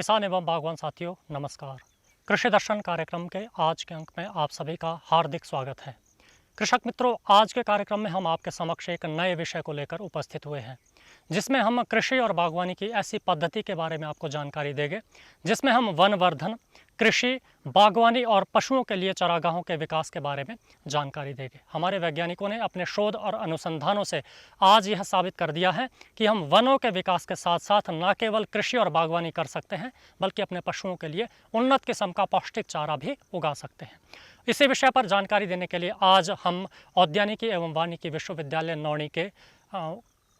किसान एवं बागवान साथियों नमस्कार। कृषि दर्शन कार्यक्रम के आज के अंक में आप सभी का हार्दिक स्वागत है। कृषक मित्रों, आज के कार्यक्रम में हम आपके समक्ष एक नए विषय को लेकर उपस्थित हुए हैं, जिसमें हम कृषि और बागवानी की ऐसी पद्धति के बारे में आपको जानकारी देंगे जिसमें हम वनवर्धन, कृषि, बागवानी और पशुओं के लिए चारागाहों के विकास के बारे में जानकारी देंगे। हमारे वैज्ञानिकों ने अपने शोध और अनुसंधानों से आज यह साबित कर दिया है कि हम वनों के विकास के साथ साथ न केवल कृषि और बागवानी कर सकते हैं, बल्कि अपने पशुओं के लिए उन्नत किस्म का पौष्टिक चारा भी उगा सकते हैं। इसी विषय पर जानकारी देने के लिए आज हम औद्यानिकी एवं वानिकी विश्वविद्यालय नौणी के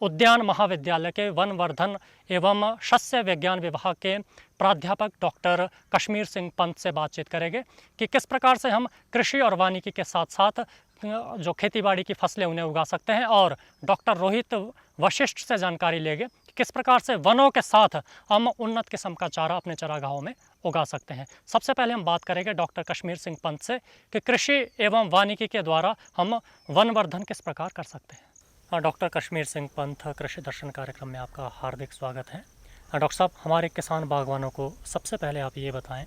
उद्यान महाविद्यालय के वनवर्धन एवं शस्य विज्ञान विभाग के प्राध्यापक डॉक्टर कश्मीर सिंह पंत से बातचीत करेंगे कि किस प्रकार से हम कृषि और वानिकी के साथ साथ जो खेतीबाड़ी की फसलें उन्हें उगा सकते हैं, और डॉक्टर रोहित वशिष्ठ से जानकारी लेंगे कि किस प्रकार से वनों के साथ हम उन्नत किस्म का चारा अपने चारागाहों में उगा सकते हैं। सबसे पहले हम बात करेंगे डॉक्टर कश्मीर सिंह पंत से कि कृषि एवं वानिकी के द्वारा हम वनवर्धन किस प्रकार कर सकते हैं। डॉक्टर कश्मीर सिंह पंत, कृषि दर्शन कार्यक्रम में आपका हार्दिक स्वागत है। डॉक्टर साहब, हमारे किसान बागवानों को सबसे पहले आप ये बताएं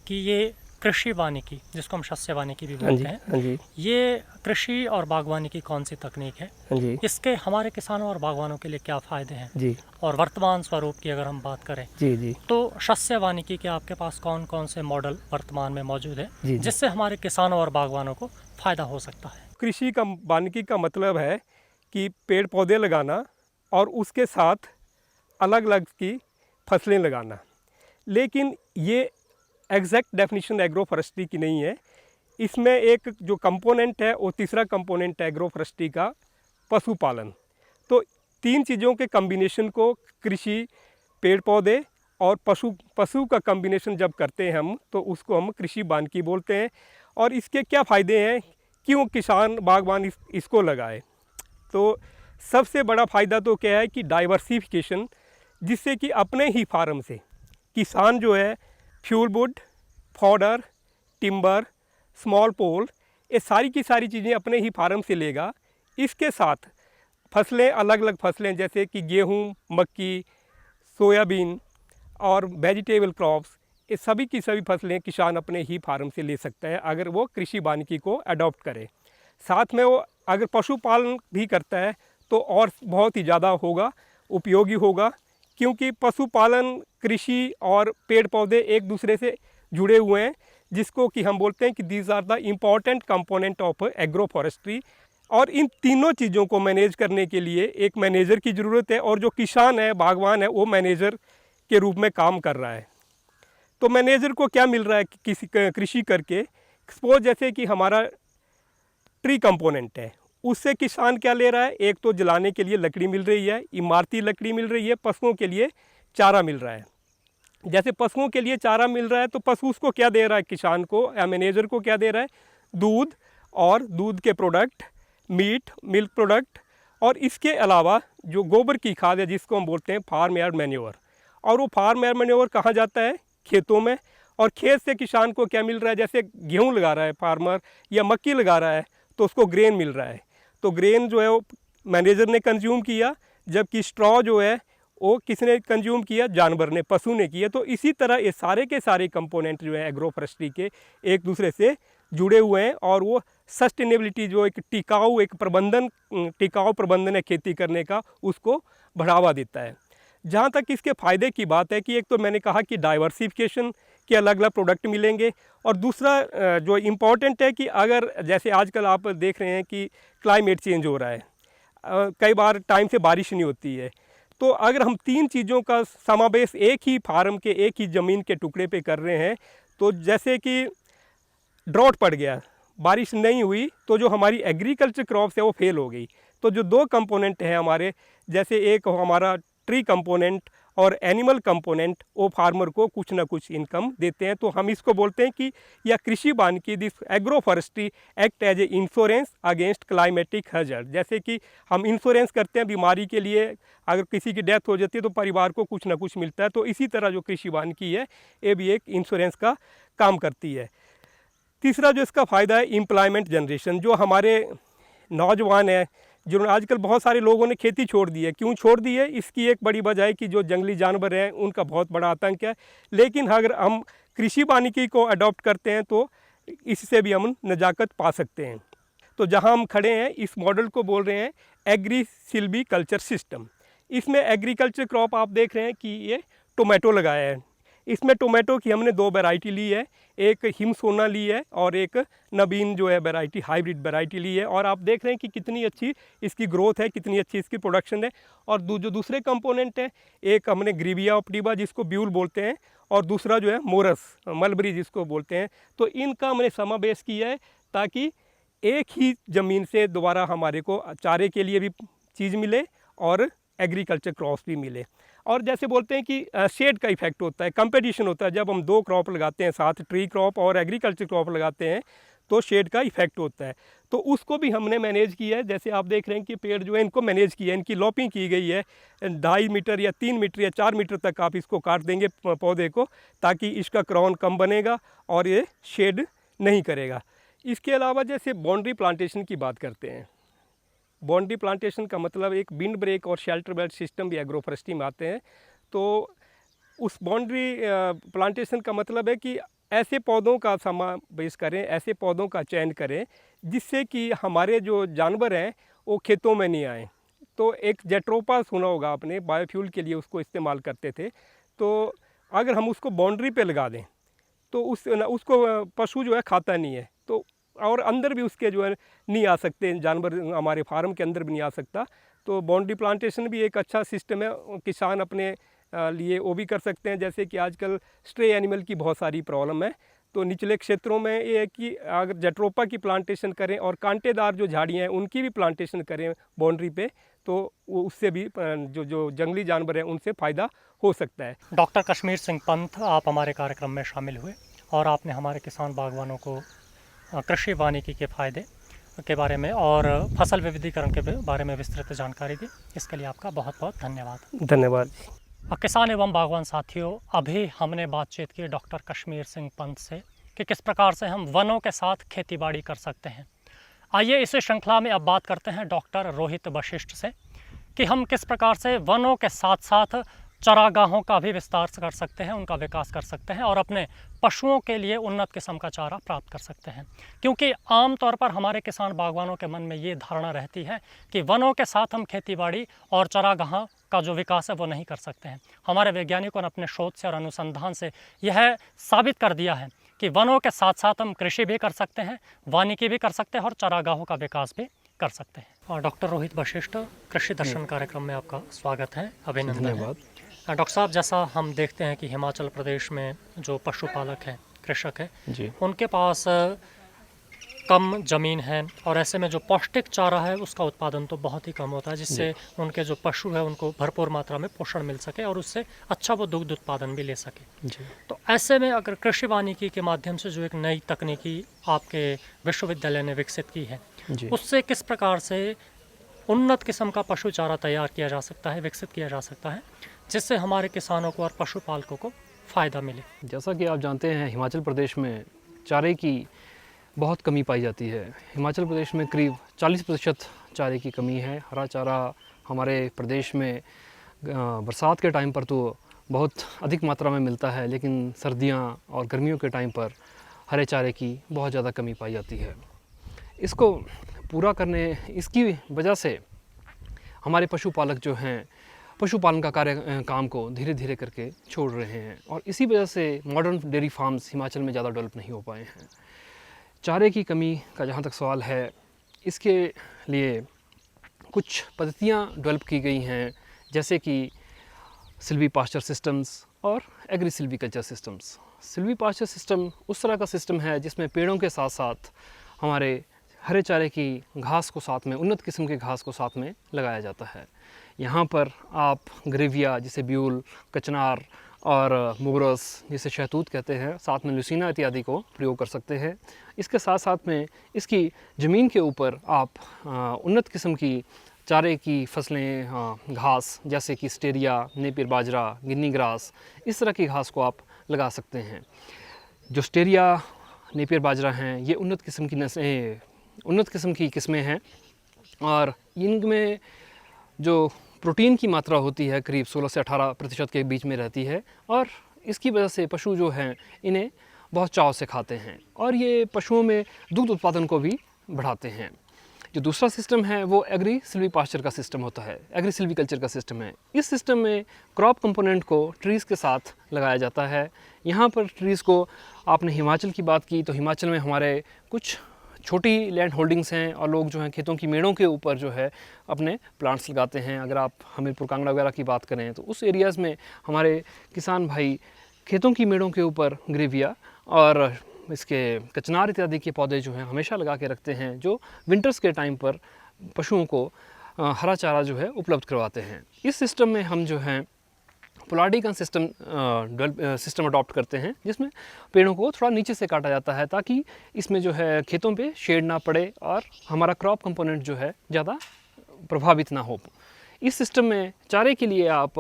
कि ये कृषि वानिकी, जिसको हम शस्य वानिकी भी बोलते हैं, ये कृषि और बागवानी की कौन सी तकनीक है, इसके हमारे किसानों और बागवानों के लिए क्या फ़ायदे हैं जी, और वर्तमान स्वरूप की अगर हम बात करें जी तो शस्य वानिकी के आपके पास कौन कौन से मॉडल वर्तमान में मौजूद है जिससे हमारे किसानों और बागवानों को फ़ायदा हो सकता है। कृषि का वानिकी का मतलब है कि पेड़ पौधे लगाना और उसके साथ अलग अलग की फसलें लगाना, लेकिन ये एग्जैक्ट डेफिनेशन एग्रो फॉरेस्ट्री की नहीं है। इसमें एक जो कंपोनेंट है वो तीसरा कंपोनेंट है एग्रो फॉरेस्ट्री का, पशुपालन। तो तीन चीज़ों के कम्बिनेशन को कृषि, पेड़ पौधे और पशु का कम्बिनेशन जब करते हैं हम, तो उसको हम कृषि वानिकी बोलते हैं। और इसके क्या फ़ायदे हैं, क्यों किसान बागवान इसको लगाए, तो सबसे बड़ा फ़ायदा तो क्या है कि डाइवर्सिफिकेशन, जिससे कि अपने ही फार्म से किसान जो है fuel wood, fodder, timber, small pole, ये सारी की सारी चीज़ें अपने ही फार्म से लेगा। इसके साथ फसलें, अलग अलग फसलें जैसे कि गेहूँ, मक्की, सोयाबीन और वेजिटेबल क्रॉप्स, ये सभी की सभी फसलें किसान अपने ही फार्म से ले सकता है अगर वो कृषि वानिकी को अडॉप्ट करे। साथ में वो अगर पशुपालन भी करता है तो और बहुत ही ज़्यादा होगा, उपयोगी होगा, क्योंकि पशुपालन, कृषि और पेड़ पौधे एक दूसरे से जुड़े हुए हैं, जिसको कि हम बोलते हैं कि these are the important component of agroforestry. और इन तीनों चीज़ों को मैनेज करने के लिए एक मैनेजर की ज़रूरत है, और जो किसान है, बागवान है, वो मैनेजर के रूप में काम कर रहा है। तो मैनेजर को क्या मिल रहा है किसी कृषि करके, सपोज जैसे कि हमारा ट्री कंपोनेंट है, उससे किसान क्या ले रहा है, एक तो जलाने के लिए लकड़ी मिल रही है, इमारती लकड़ी मिल रही है, पशुओं के लिए चारा मिल रहा है। जैसे पशुओं के लिए चारा मिल रहा है तो पशु उसको क्या दे रहा है, किसान को या मैनेजर को क्या दे रहा है, दूध और दूध के प्रोडक्ट, मीट, मिल्क प्रोडक्ट, और इसके अलावा जो गोबर की खाद है जिसको हम बोलते हैं फार्म यार्ड मैन्योर। और वो फार्म यार्ड मैन्योर कहाँ जाता है, खेतों में। और खेत से किसान को क्या मिल रहा है, जैसे गेहूँ लगा रहा है फार्मर या मक्की लगा रहा है तो उसको ग्रेन मिल रहा है, तो ग्रेन जो है वो मैनेजर ने कंज्यूम किया, जबकि स्ट्रॉ जो है वो किसने कंज्यूम किया, जानवर ने, पशु ने किया। तो इसी तरह ये सारे के सारे कंपोनेंट जो है एग्रो फॉरेस्ट्री के एक दूसरे से जुड़े हुए हैं, और वो सस्टेनेबिलिटी जो एक टिकाऊ प्रबंधन है खेती करने का, उसको बढ़ावा देता है। जहाँ तक इसके फ़ायदे की बात है कि एक तो मैंने कहा कि डाइवर्सिफिकेशन के अलग अलग प्रोडक्ट मिलेंगे, और दूसरा जो इम्पॉर्टेंट है कि अगर जैसे आजकल आप देख रहे हैं कि क्लाइमेट चेंज हो रहा है, कई बार टाइम से बारिश नहीं होती है, तो अगर हम तीन चीज़ों का समावेश एक ही फार्म के, एक ही ज़मीन के टुकड़े पे कर रहे हैं, तो जैसे कि ड्रॉट पड़ गया, बारिश नहीं हुई, तो जो हमारी एग्रीकल्चर क्रॉप्स है वो फेल हो गई। तो जो दो कंपोनेंट हैं हमारे, जैसे एक हमारा ट्री कंपोनेंट और एनिमल कंपोनेंट, वो फार्मर को कुछ ना कुछ इनकम देते हैं। तो हम इसको बोलते हैं कि यह कृषि वानिकी, this agroforestry act as a insurance against climatic hazard. जैसे कि हम इंश्योरेंस करते हैं बीमारी के लिए, अगर किसी की डेथ हो जाती है तो परिवार को कुछ ना कुछ मिलता है, तो इसी तरह जो कृषि वानिकी है ये भी एक इंश्योरेंस का काम करती है। तीसरा जो इसका फ़ायदा है, एम्प्लॉयमेंट जनरेशन। जो हमारे नौजवान हैं, जिन्होंने आजकल बहुत सारे लोगों ने खेती छोड़ दी है। क्यों छोड़ दी है? इसकी एक बड़ी वजह है कि जो जंगली जानवर हैं उनका बहुत बड़ा आतंक है। लेकिन अगर हम कृषि वानिकी को अडॉप्ट करते हैं तो इससे भी हम नजाकत पा सकते हैं। तो जहां हम खड़े हैं इस मॉडल को बोल रहे हैं एग्री सिल्वीकल्चर सिस्टम। इसमें एग्रीकल्चर क्रॉप आप देख रहे हैं कि ये टोमेटो लगाया है। इसमें टोमेटो की हमने 2 वैरायटी ली है, एक हिम सोना ली है और एक नवीन जो है वैरायटी हाइब्रिड वैरायटी ली है। और आप देख रहे हैं कि कितनी अच्छी इसकी ग्रोथ है, कितनी अच्छी इसकी प्रोडक्शन है। और जो दूसरे कंपोनेंट हैं, एक हमने ग्रीविया ऑप्टिवा जिसको ब्यूल बोलते हैं और दूसरा जो है मोरस मलबरी जिसको बोलते हैं। तो इनका हमने समावेश किया है ताकि एक ही ज़मीन से दोबारा हमारे को चारे के लिए भी चीज़ मिले और एग्रीकल्चर क्रॉप्स भी मिले। और जैसे बोलते हैं कि शेड का इफेक्ट होता है, कंपटीशन होता है। जब हम 2 क्रॉप लगाते हैं साथ, ट्री क्रॉप और एग्रीकल्चर क्रॉप लगाते हैं, तो शेड का इफेक्ट होता है। तो उसको भी हमने मैनेज किया है। जैसे आप देख रहे हैं कि पेड़ जो है इनको मैनेज किया है, इनकी लॉपिंग की गई है। 2.5 मीटर या 3 मीटर या 4 मीटर तक आप इसको काट देंगे पौधे को, ताकि इसका क्राउन कम बनेगा और ये शेड नहीं करेगा। इसके अलावा जैसे बाउंड्री प्लांटेशन की बात करते हैं, बाउंड्री प्लांटेशन का मतलब एक विंड ब्रेक और शेल्टर बेल्ट सिस्टम भी एग्रोफॉरेस्ट्री में आते हैं। तो उस बाउंड्री प्लांटेशन का मतलब है कि ऐसे पौधों का समावेश करें, ऐसे पौधों का चयन करें जिससे कि हमारे जो जानवर हैं वो खेतों में नहीं आए। तो एक जेट्रोपा सुना होगा आपने, बायोफ्यूल के लिए उसको इस्तेमाल करते थे। तो अगर हम उसको बाउंड्री पे लगा दें तो उसको पशु जो है खाता नहीं है। तो और अंदर भी उसके जो है नहीं आ सकते जानवर, हमारे फार्म के अंदर भी नहीं आ सकता। तो बाउंड्री प्लांटेशन भी एक अच्छा सिस्टम है, किसान अपने लिए वो भी कर सकते हैं। जैसे कि आजकल स्ट्रे एनिमल की बहुत सारी प्रॉब्लम है, तो निचले क्षेत्रों में ये है कि अगर जेट्रोपा की प्लांटेशन करें और कांटेदार जो झाड़ियाँ हैं उनकी भी प्लांटेशन करें बाउंड्री पे, तो वो उससे भी जो जंगली जानवर हैं उनसे फ़ायदा हो सकता है। डॉक्टर कश्मीर सिंह पंत, आप हमारे कार्यक्रम में शामिल हुए और आपने हमारे किसान बागवानों को कृषि वानिकी के फ़ायदे के बारे में और फसल विविधीकरण के बारे में विस्तृत जानकारी दी। इसके लिए आपका बहुत बहुत धन्यवाद। धन्यवाद। किसान एवं बागवान साथियों, अभी हमने बातचीत की डॉक्टर कश्मीर सिंह पंत से कि किस प्रकार से हम वनों के साथ खेतीबाड़ी कर सकते हैं। आइए इसी श्रृंखला में अब बात करते हैं डॉक्टर रोहित वशिष्ठ से कि हम किस प्रकार से वनों के साथ साथ चरागाहों का भी विस्तार कर सकते हैं, उनका विकास कर सकते हैं और अपने पशुओं के लिए उन्नत किस्म का चारा प्राप्त कर सकते हैं। क्योंकि आम तौर पर हमारे किसान बागवानों के मन में ये धारणा रहती है कि वनों के साथ हम खेतीबाड़ी और चरागाह का जो विकास है वो नहीं कर सकते हैं। हमारे वैज्ञानिकों ने अपने शोध से और अनुसंधान से यह साबित कर दिया है कि वनों के साथ साथ हम कृषि भी कर सकते हैं, वानिकी भी कर सकते हैं और चरागाहों का विकास भी कर सकते हैं। और डॉक्टर रोहित वशिष्ठ, कृषि दर्शन कार्यक्रम में आपका स्वागत है, अभिनंदन। धन्यवाद। डॉक्टर साहब, जैसा हम देखते हैं कि हिमाचल प्रदेश में जो पशुपालक हैं, कृषक हैं जी, उनके पास कम ज़मीन है और ऐसे में जो पौष्टिक चारा है उसका उत्पादन तो बहुत ही कम होता है, जिससे उनके जो पशु है उनको भरपूर मात्रा में पोषण मिल सके और उससे अच्छा वो दुग्ध उत्पादन भी ले सके। जी। तो ऐसे में अगर कृषि वानिकी के माध्यम से जो एक नई तकनीकी आपके विश्वविद्यालय ने विकसित की है, जी। उससे किस प्रकार से उन्नत किस्म का पशु चारा तैयार किया जा सकता है, विकसित किया जा सकता है, जिससे हमारे किसानों को और पशुपालकों को फ़ायदा मिले। जैसा कि आप जानते हैं, हिमाचल प्रदेश में चारे की बहुत कमी पाई जाती है। हिमाचल प्रदेश में करीब 40% चारे की कमी है। हरा चारा हमारे प्रदेश में बरसात के टाइम पर तो बहुत अधिक मात्रा में मिलता है, लेकिन सर्दियां और गर्मियों के टाइम पर हरे चारे की बहुत ज़्यादा कमी पाई जाती है। इसको पूरा करने, इसकी वजह से हमारे पशुपालक जो हैं पशुपालन का काम को धीरे धीरे करके छोड़ रहे हैं और इसी वजह से मॉडर्न डेयरी फार्म्स हिमाचल में ज़्यादा डेवलप नहीं हो पाए हैं। चारे की कमी का जहाँ तक सवाल है, इसके लिए कुछ पद्धतियाँ डेवलप की गई हैं, जैसे कि सिल्वी पास्चर सिस्टम्स और agrisilviculture systems. Silvipasture system उस तरह का सिस्टम है जिसमें पेड़ों के साथ साथ हमारे हरे चारे की घास को साथ में, उन्नत किस्म के घास को साथ में लगाया जाता है। यहाँ पर आप ग्रेविया जिसे ब्यूल, कचनार और मोगरस जिसे शहतूत कहते हैं, साथ में लुसीना इत्यादि को प्रयोग कर सकते हैं। इसके साथ साथ में इसकी ज़मीन के ऊपर आप उन्नत किस्म की चारे की फसलें, घास जैसे कि स्टेरिया, नेपियर बाजरा, गिन्नी ग्रास, इस तरह की घास को आप लगा सकते हैं। जो स्टेरिया, नेपियर बाजरा हैं, ये उन्नत किस्म की किस्में हैं और इनमें जो प्रोटीन की मात्रा होती है करीब 16 से 18% के बीच में रहती है, और इसकी वजह से पशु जो हैं इन्हें बहुत चाव से खाते हैं और ये पशुओं में दूध उत्पादन को भी बढ़ाते हैं। जो दूसरा सिस्टम है वो एग्री सिल्वी पास्चर का सिस्टम होता है, एग्री सिल्वी कल्चर का सिस्टम है। इस सिस्टम में क्रॉप कंपोनेंट को ट्रीज़ के साथ लगाया जाता है। यहाँ पर ट्रीज़ को, आपने हिमाचल की बात की तो हिमाचल में हमारे कुछ छोटी लैंड होल्डिंग्स हैं और लोग जो हैं खेतों की मेड़ों के ऊपर जो है अपने प्लांट्स लगाते हैं। अगर आप हमीरपुर कांगड़ा वगैरह की बात करें तो उस एरियाज़ में हमारे किसान भाई खेतों की मेड़ों के ऊपर ग्रेविया और इसके कचनार इत्यादि के पौधे जो हैं हमेशा लगा के रखते हैं, जो विंटर्स के टाइम पर पशुओं को हरा चारा जो है उपलब्ध करवाते हैं। इस सिस्टम में हम जो हैं पोलार्डी का सिस्टम अडॉप्ट करते हैं, जिसमें पेड़ों को थोड़ा नीचे से काटा जाता है ताकि इसमें जो है खेतों पे शेड ना पड़े और हमारा क्रॉप कंपोनेंट जो है ज़्यादा प्रभावित ना हो। इस सिस्टम में चारे के लिए आप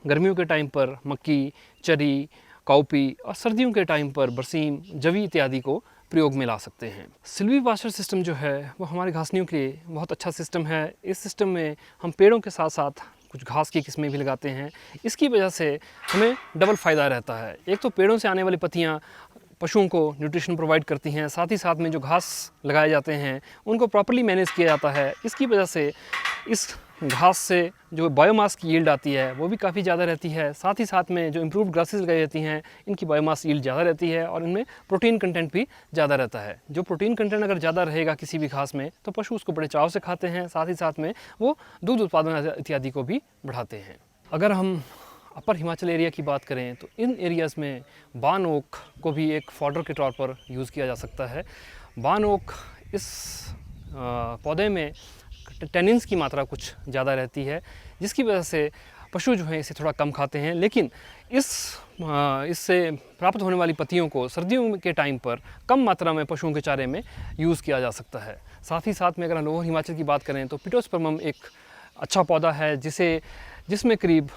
गर्मियों के टाइम पर मक्की, चरी, काउपी और सर्दियों के टाइम पर बरसीम, जवी इत्यादि को प्रयोग में ला सकते हैं। सिल्वी पास्चर सिस्टम जो है वो हमारे घासनियों के लिए बहुत अच्छा सिस्टम है। इस सिस्टम में हम पेड़ों के साथ साथ कुछ घास की किस्में भी लगाते हैं। इसकी वजह से हमें डबल फ़ायदा रहता है। एक तो पेड़ों से आने वाली पत्तियाँ पशुओं को न्यूट्रिशन प्रोवाइड करती हैं, साथ ही साथ में जो घास लगाए जाते हैं उनको प्रॉपर्ली मैनेज किया जाता है। इसकी वजह से इस घास से जो बायोमास की यील्ड आती है वो भी काफ़ी ज़्यादा रहती है। साथ ही साथ में जो इम्प्रूव्ड ग्रासेस लगाई जाती हैं इनकी बायोमास यील्ड ज़्यादा रहती है और इनमें प्रोटीन कंटेंट भी ज़्यादा रहता है। जो प्रोटीन कंटेंट अगर ज़्यादा रहेगा किसी भी घास में तो पशु उसको बड़े चाव से खाते हैं, साथ ही साथ में वो दूध उत्पादन इत्यादि को भी बढ़ाते हैं। अगर हम अपर हिमाचल एरिया की बात करें तो इन एरियाज़ में बान ओक को भी एक फॉडर के तौर पर यूज़ किया जा सकता है। बान ओक इस पौधे में टेनिन्स की मात्रा कुछ ज़्यादा रहती है, जिसकी वजह से पशु जो हैं इसे थोड़ा कम खाते हैं, लेकिन इससे प्राप्त होने वाली पत्तियों को सर्दियों के टाइम पर कम मात्रा में पशुओं के चारे में यूज़ किया जा सकता है। साथ ही साथ में अगर हम लोअर हिमाचल की बात करें तो पिटोस्पर्मम एक अच्छा पौधा है जिसमें करीब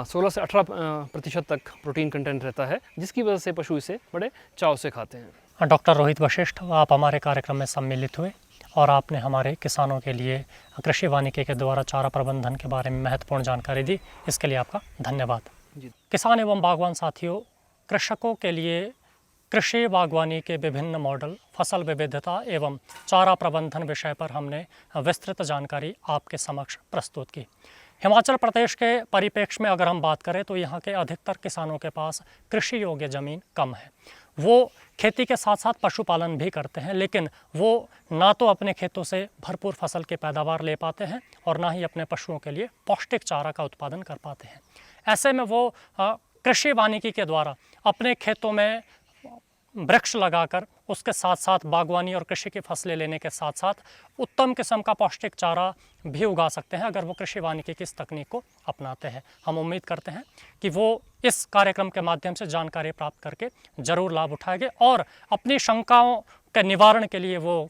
16 से 18% तक प्रोटीन कंटेंट रहता है, जिसकी वजह से पशु इसे बड़े चाव से खाते हैं। डॉक्टर रोहित वशिष्ठ, आप हमारे कार्यक्रम में सम्मिलित हुए और आपने हमारे किसानों के लिए कृषि वानिकी के द्वारा चारा प्रबंधन के बारे में महत्वपूर्ण जानकारी दी। इसके लिए आपका धन्यवाद। जी। किसान एवं बागवान साथियों, कृषकों के लिए कृषि बागवानी के विभिन्न मॉडल, फसल विविधता एवं चारा प्रबंधन विषय पर हमने विस्तृत जानकारी आपके समक्ष प्रस्तुत की। हिमाचल प्रदेश के परिप्रेक्ष्य में अगर हम बात करें तो यहाँ के अधिकतर किसानों के पास कृषि योग्य ज़मीन कम है। वो खेती के साथ साथ पशुपालन भी करते हैं, लेकिन वो ना तो अपने खेतों से भरपूर फसल की पैदावार ले पाते हैं और ना ही अपने पशुओं के लिए पौष्टिक चारा का उत्पादन कर पाते हैं। ऐसे में वो कृषि वानिकी के द्वारा अपने खेतों में वृक्ष लगाकर उसके साथ साथ बागवानी और कृषि की फसलें लेने के साथ साथ उत्तम किस्म का पौष्टिक चारा भी उगा सकते हैं अगर वो कृषि वानिकी की इस तकनीक को अपनाते हैं। हम उम्मीद करते हैं कि वो इस कार्यक्रम के माध्यम से जानकारी प्राप्त करके ज़रूर लाभ उठाएंगे और अपनी शंकाओं के निवारण के लिए वो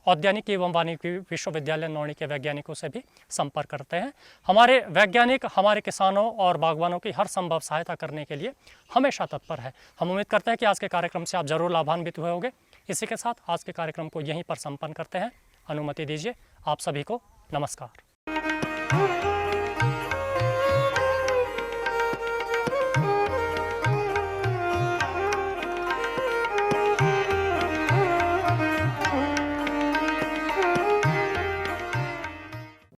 औद्यानिकी एवं वानिकी विश्वविद्यालय नौणी के वैज्ञानिकों से भी संपर्क करते हैं। हमारे वैज्ञानिक हमारे किसानों और बागवानों की हर संभव सहायता करने के लिए हमेशा तत्पर है। हम उम्मीद करते हैं कि आज के कार्यक्रम से आप ज़रूर लाभान्वित हुए होंगे। इसी के साथ आज के कार्यक्रम को यहीं पर संपन्न करते हैं। अनुमति दीजिए। आप सभी को नमस्कार।